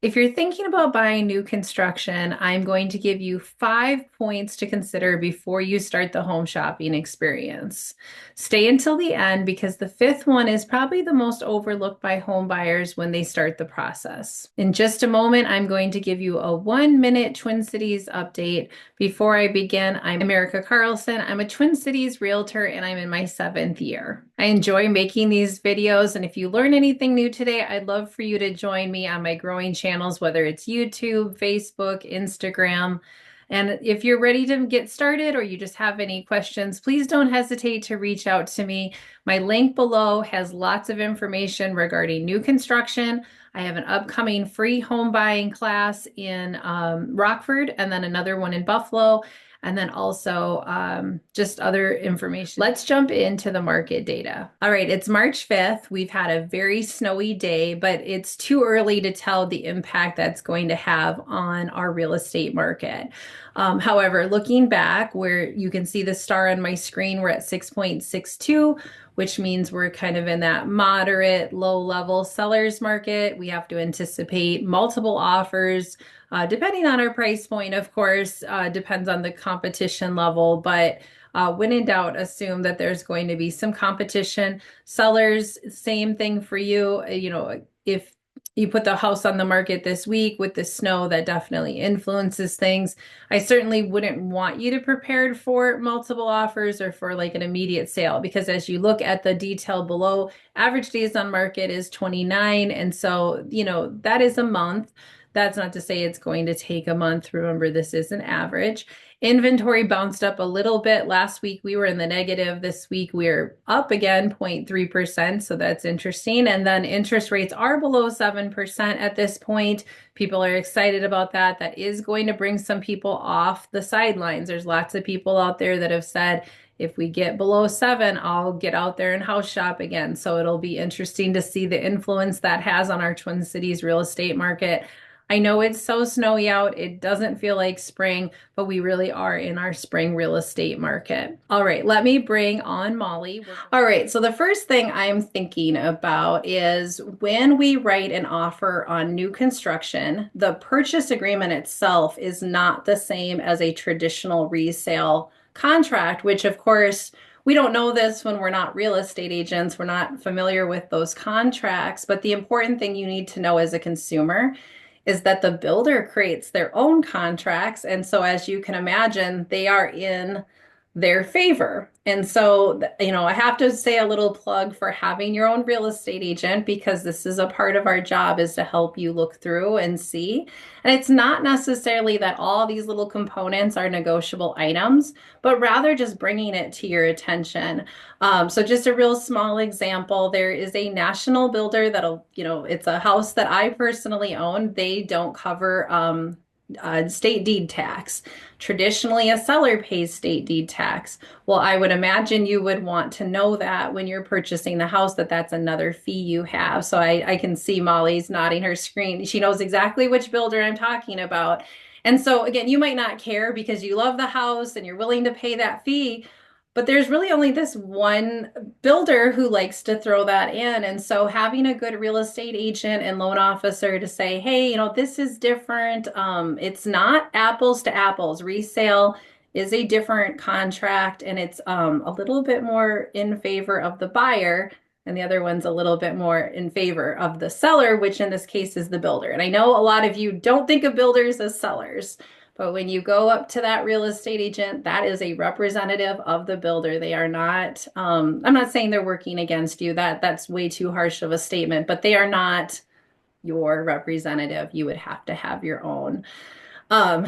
If you're thinking about buying new construction, I'm going to give you 5 points to consider before you start the home shopping experience. Stay until the end because the fifth one is probably the most overlooked by home buyers when they start the process. In just a moment, I'm going to give you a 1 minute Twin Cities update. Before I begin, I'm America Carlson. I'm a Twin Cities realtor and I'm in my 7th year. I enjoy making these videos, and if you learn anything new today, I'd love for you to join me on my growing channels, whether it's YouTube, Facebook, Instagram. And if you're ready to get started or you just have any questions, please don't hesitate to reach out to me. My link below has lots of information regarding new construction. I have an upcoming free home buying class in Rockford and then another one in Buffalo, and then also just other information. Let's jump into the market data. All right, it's March 5th. We've had a very snowy day, but it's too early to tell the impact that's going to have on our real estate market. However, looking back where you can see the star on my screen, we're at 6.62, which means we're kind of in that moderate, low-level sellers market. We have to anticipate multiple offers, depending on our price point, of course, depends on the competition level, but when in doubt, assume that there's going to be some competition. Sellers, same thing for you. If you put the house on the market this week with the snow, that definitely influences things. I certainly wouldn't want you to prepare for multiple offers or for like an immediate sale, because as you look at the detail below, average days on market is 29. And so, that is a month. That's not to say it's going to take a month. Remember, this is an average. Inventory bounced up a little bit. Last week we were in the negative. This week we're up again 0.3%. So that's interesting. And then interest rates are below 7% at this point. People are excited about that. That is going to bring some people off the sidelines. There's lots of people out there that have said, if we get below 7, I'll get out there and house shop again. So it'll be interesting to see the influence that has on our Twin Cities real estate market. I know it's so snowy out, it doesn't feel like spring, but we really are in our spring real estate market. All right, let me bring on Molly. All right, so the first thing I'm thinking about is when we write an offer on new construction, the purchase agreement itself is not the same as a traditional resale contract, which of course, we don't know this when we're not real estate agents. We're not familiar with those contracts, but the important thing you need to know as a consumer is that the builder creates their own contracts. And so, as you can imagine, they are in their favor. And so, I have to say a little plug for having your own real estate agent, because this is a part of our job, is to help you look through and see. And it's not necessarily that all these little components are negotiable items, but rather just bringing it to your attention. So just a real small example, there is a national builder that'll, it's a house that I personally own. They don't cover state deed tax. Traditionally, a seller pays state deed tax. Well, I would imagine you would want to know that when you're purchasing the house, that's another fee you have. So I can see Molly's nodding her screen. She knows exactly which builder I'm talking about. And so again, you might not care because you love the house and you're willing to pay that fee, but there's really only this one builder who likes to throw that in. And so having a good real estate agent and loan officer to say, hey, this is different. It's not apples to apples. Resale is a different contract, and it's a little bit more in favor of the buyer. And the other one's a little bit more in favor of the seller, which in this case is the builder. And I know a lot of you don't think of builders as sellers, but when you go up to that real estate agent, that is a representative of the builder. They are not, I'm not saying they're working against you. That's way too harsh of a statement, but they are not your representative. You would have to have your own.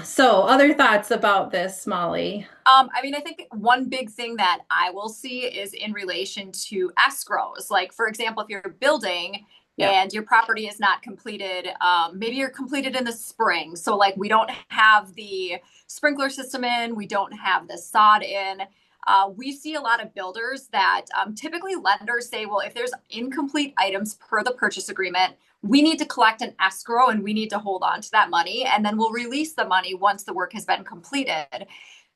So other thoughts about this, Molly? I think one big thing that I will see is in relation to escrows. Like, for example, if you're building Yeah. and your property is not completed, maybe you're completed in the spring. So, like, we don't have the sprinkler system in, we don't have the sod in. We see a lot of builders that typically lenders say, well, if there's incomplete items per the purchase agreement, we need to collect an escrow and we need to hold on to that money, and then we'll release the money once the work has been completed.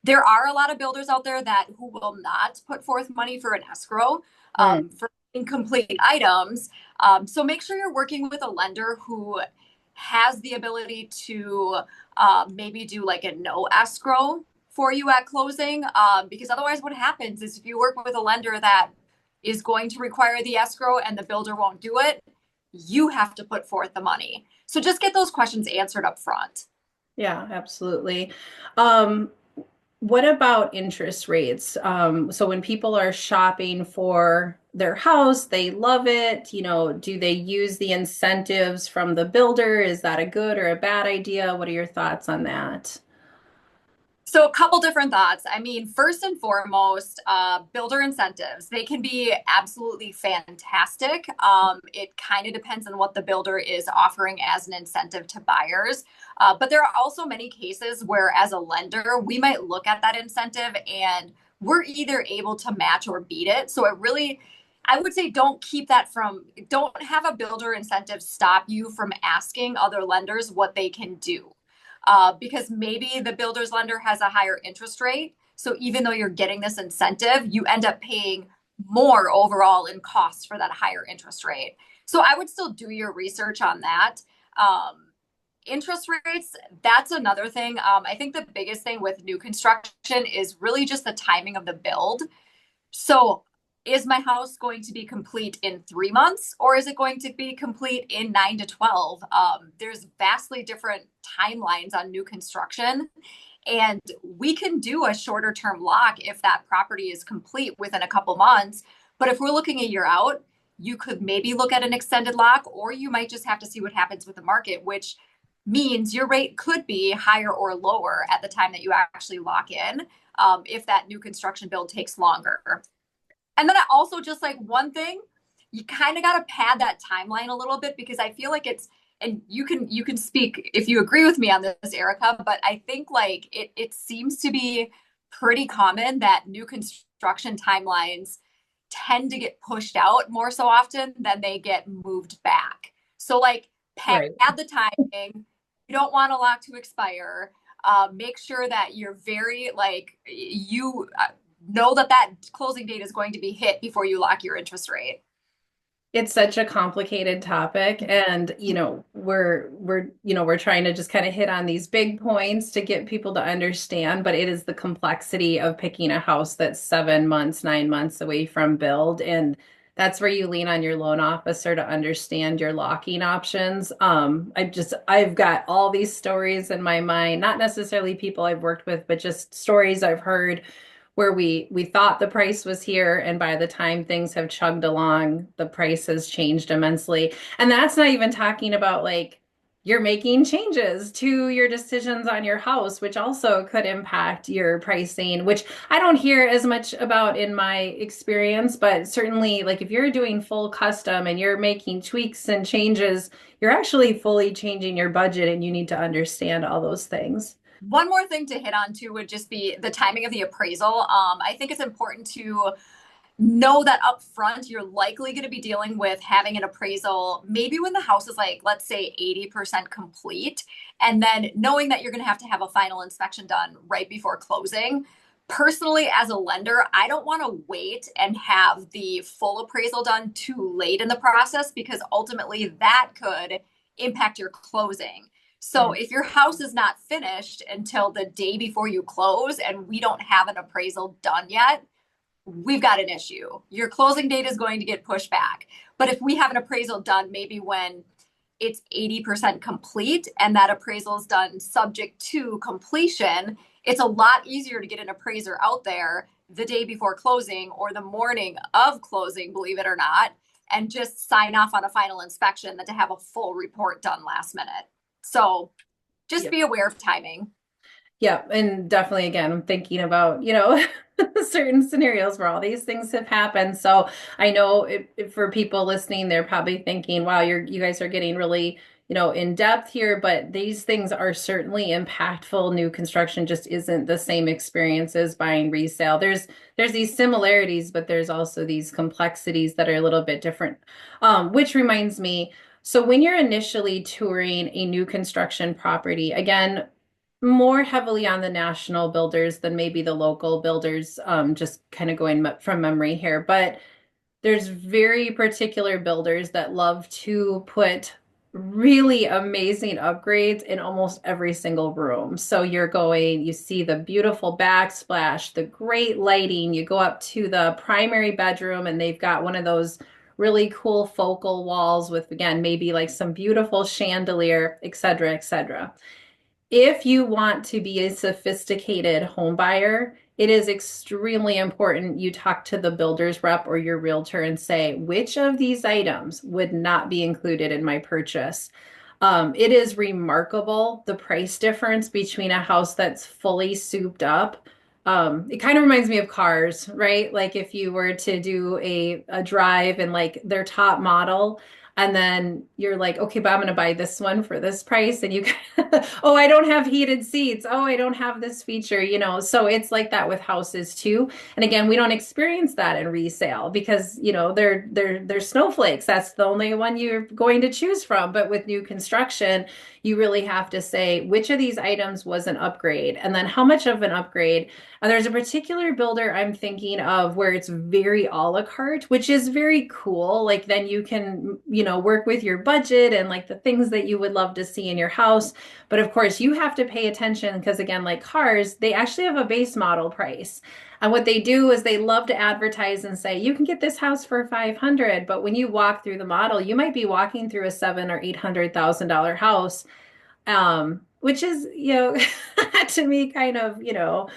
There are a lot of builders out there who will not put forth money for an escrow for incomplete items. So make sure you're working with a lender who has the ability to maybe do like a no escrow for you at closing. Because otherwise, what happens is if you work with a lender that is going to require the escrow and the builder won't do it, you have to put forth the money. So just get those questions answered up front. Yeah, absolutely. Um, what about interest rates? So when people are shopping for their house, they love it. Do they use the incentives from the builder? Is that a good or a bad idea? What are your thoughts on that? So, a couple different thoughts. I mean, first and foremost, builder incentives. They can be absolutely fantastic. It kind of depends on what the builder is offering as an incentive to buyers. But there are also many cases where, as a lender, we might look at that incentive and we're either able to match or beat it. So, it really, I would say, don't have a builder incentive stop you from asking other lenders what they can do, because maybe the builder's lender has a higher interest rate. So even though you're getting this incentive, you end up paying more overall in costs for that higher interest rate. So I would still do your research on that. Um, Interest rates, that's another thing. I think the biggest thing with new construction is really just the timing of the build. So, is my house going to be complete in 3 months or is it going to be complete in 9 to 12? There's vastly different timelines on new construction. And we can do a shorter term lock if that property is complete within a couple months. But if we're looking a year out, you could maybe look at an extended lock, or you might just have to see what happens with the market, which means your rate could be higher or lower at the time that you actually lock in, if that new construction build takes longer. And then I also just like one thing, you kind of got to pad that timeline a little bit because I feel like and you can speak if you agree with me on this, Erica, but I think like it seems to be pretty common that new construction timelines tend to get pushed out more so often than they get moved back. So like pad Right. the timing. You don't want a lock to expire. Make sure that you're very like you know that that closing date is going to be hit before you lock your interest rate. It's such a complicated topic, and we're trying to just kind of hit on these big points to get people to understand, but it is the complexity of picking a house that's 7 months, 9 months away from build, and that's where you lean on your loan officer to understand your locking options. I've got all these stories in my mind, not necessarily people I've worked with, but just stories I've heard where we thought the price was here, and by the time things have chugged along, the price has changed immensely. And that's not even talking about like you're making changes to your decisions on your house, which also could impact your pricing, which I don't hear as much about in my experience, but certainly like if you're doing full custom and you're making tweaks and changes, you're actually fully changing your budget, and you need to understand all those things. One more thing to hit on too would just be the timing of the appraisal. I think it's important to know that up front you're likely going to be dealing with having an appraisal maybe when the house is like, let's say, 80% complete, and then knowing that you're going to have a final inspection done right before closing. Personally, as a lender, I don't want to wait and have the full appraisal done too late in the process because ultimately that could impact your closing. So Yeah. if your house is not finished until the day before you close and we don't have an appraisal done yet, we've got an issue. Your closing date is going to get pushed back. But if we have an appraisal done maybe when it's 80% complete and that appraisal is done subject to completion, it's a lot easier to get an appraiser out there the day before closing or the morning of closing, believe it or not, and just sign off on a final inspection than to have a full report done last minute. So just be aware of timing. Yeah, and definitely again, I'm thinking about, certain scenarios where all these things have happened. So I know for people listening, they're probably thinking, wow, you guys are getting really, in depth here, but these things are certainly impactful. New construction just isn't the same experience as buying resale. There's these similarities, but there's also these complexities that are a little bit different. Which reminds me, so when you're initially touring a new construction property, again, more heavily on the national builders than maybe the local builders, just kind of going from memory here. But there's very particular builders that love to put really amazing upgrades in almost every single room. So you see the beautiful backsplash, the great lighting. You go up to the primary bedroom and they've got one of those really cool focal walls with, again, maybe like some beautiful chandelier, et cetera, et cetera. If you want to be a sophisticated home buyer, it is extremely important you talk to the builder's rep or your realtor and say, which of these items would not be included in my purchase? It is remarkable the price difference between a house that's fully souped up. It kind of reminds me of cars, right? Like if you were to do a drive and like their top model, and then you're like, okay, but I'm going to buy this one for this price. And you, oh, I don't have heated seats. Oh, I don't have this feature, you know. So it's like that with houses too. And again, we don't experience that in resale because, you know, they're snowflakes. That's the only one you're going to choose from. But with new construction, you really have to say which of these items was an upgrade and then how much of an upgrade. And there's a particular builder I'm thinking of where it's very a la carte, which is very cool. Like then you can, you know, work with your budget and like the things that you would love to see in your house. But of course, you have to pay attention because again, like cars, they actually have a base model price. And what they do is they love to advertise and say, you can get this house for 500, but when you walk through the model, you might be walking through a seven or $800,000 house, which is, you know, to me kind of, you know,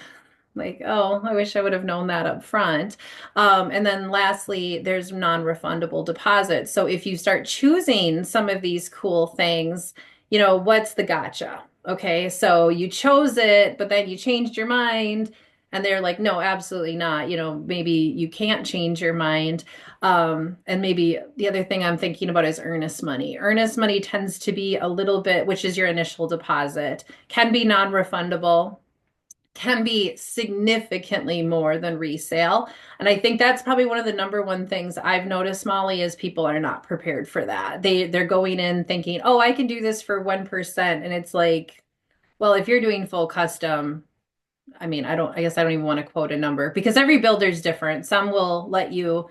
like, oh, I wish I would have known that up front. And then lastly, there's non-refundable deposits. So if you start choosing some of these cool things, you know, what's the gotcha? Okay, so you chose it, but then you changed your mind. And they're like, no, absolutely not. You know, maybe you can't change your mind. And maybe the other thing I'm thinking about is earnest money. Earnest money tends to be a little bit, which is your initial deposit, can be non-refundable, can be significantly more than resale. And I think that's probably one of the number one things I've noticed, Molly, is people are not prepared for that. They're going in thinking, "Oh, I can do this for 1%." And it's like, well, if you're doing full custom, I mean, I guess I don't even want to quote a number because every builder's different. Some will let you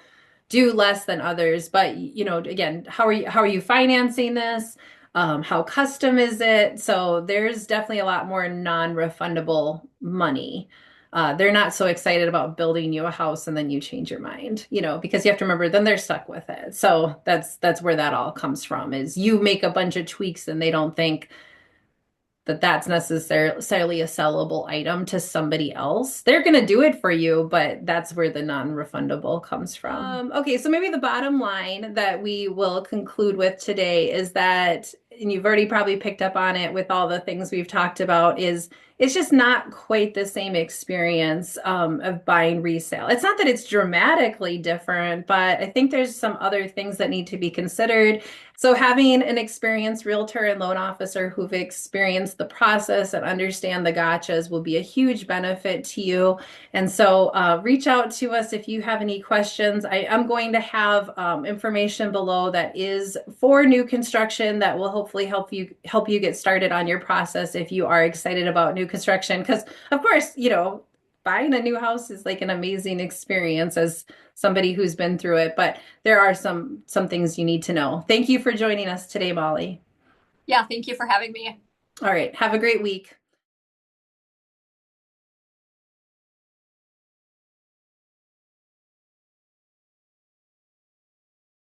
do less than others, but you know, again, how are you financing this? How custom is it? So there's definitely a lot more non-refundable money. They're not so excited about building you a house and then you change your mind, you know, because you have to remember then they're stuck with it. So that's where that all comes from is you make a bunch of tweaks and they don't think that that's necessarily a sellable item to somebody else. They're going to do it for you, but that's where the non-refundable comes from. Okay, so maybe the bottom line that we will conclude with today is that, and you've already probably picked up on it with all the things we've talked about, is it's just not quite the same experience of buying resale. It's not that it's dramatically different, but I think there's some other things that need to be considered. So having an experienced realtor and loan officer who've experienced the process and understand the gotchas will be a huge benefit to you. And so reach out to us if you have any questions. I am going to have information below that is for new construction that will hopefully help you get started on your process if you are excited about new construction. Because of course, you know, buying a new house is like an amazing experience as somebody who's been through it, but there are some things you need to know. Thank you for joining us today, Molly. Yeah, thank you for having me. All right, have a great week.